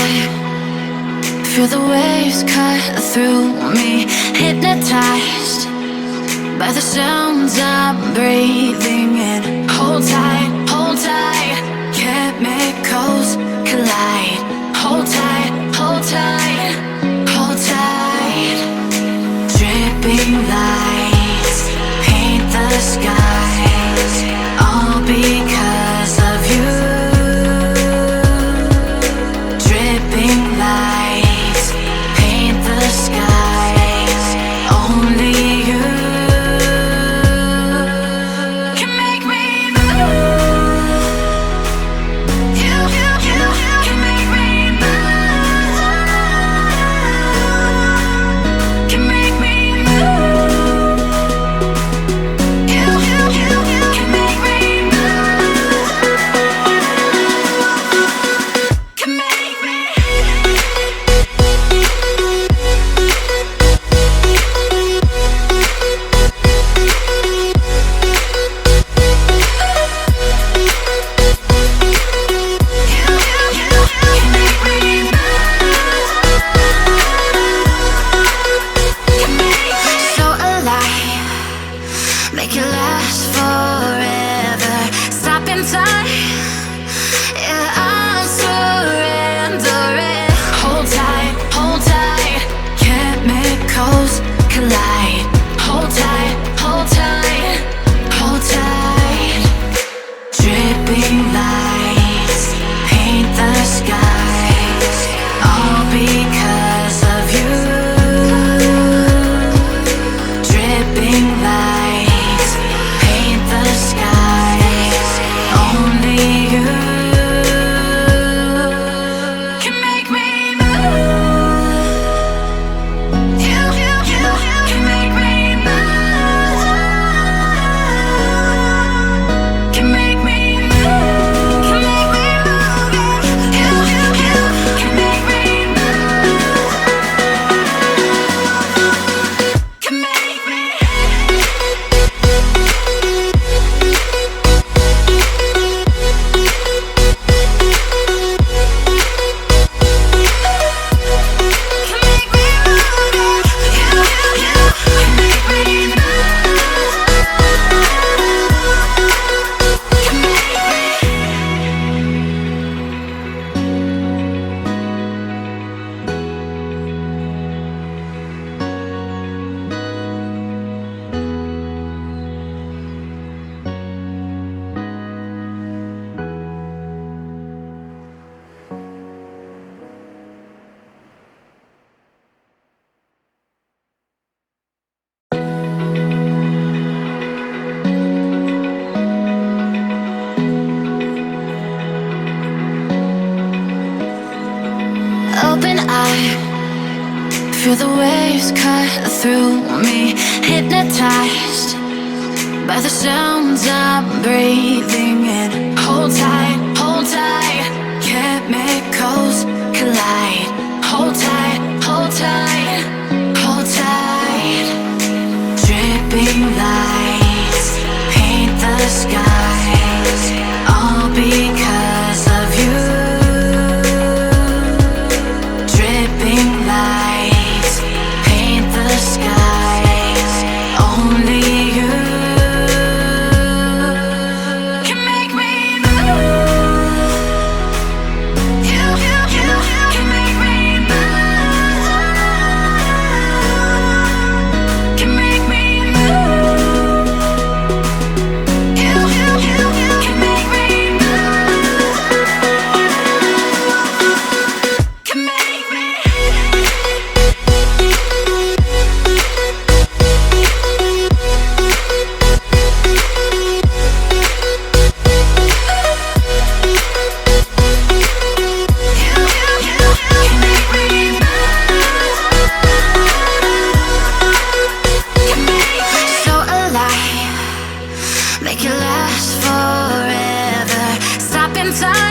eye, feel the waves cut through me, hypnotized by the sounds I'm breathing in. Hold tight, chemicals collide. Hold tight, hold tight, hold tight. Dripping lights paint the skies, all because of you. Dripping lights paint the skies, only you can make me move. You can make me move. Can make me move. You can make me move. Can make me. So alive, make it last forever. Stop in time, yeah, I'm surrendering. Hold tight, chemicals collide. Hold tight, hold tight, hold tight. Dripping lights paint the skies, all because of you. Dripping lights paint the skies, only you can make me move. You can make me move. Can make me move. Can make me move. You can make me move. Can make me. Can make me move. You can make me move. Can make me. Open eye, feel the waves cut through me, hypnotized by the sounds I'm breathing in. Hold tight, chemicals collide. Hold tight, hold tight, hold tight. Dripping lights paint the skies, all because of you. Dripping lights paint the skies, only you can make me move. You can make me move. Can make me move. You can make me move. Can make me. So alive, make it last forever. Stop in time.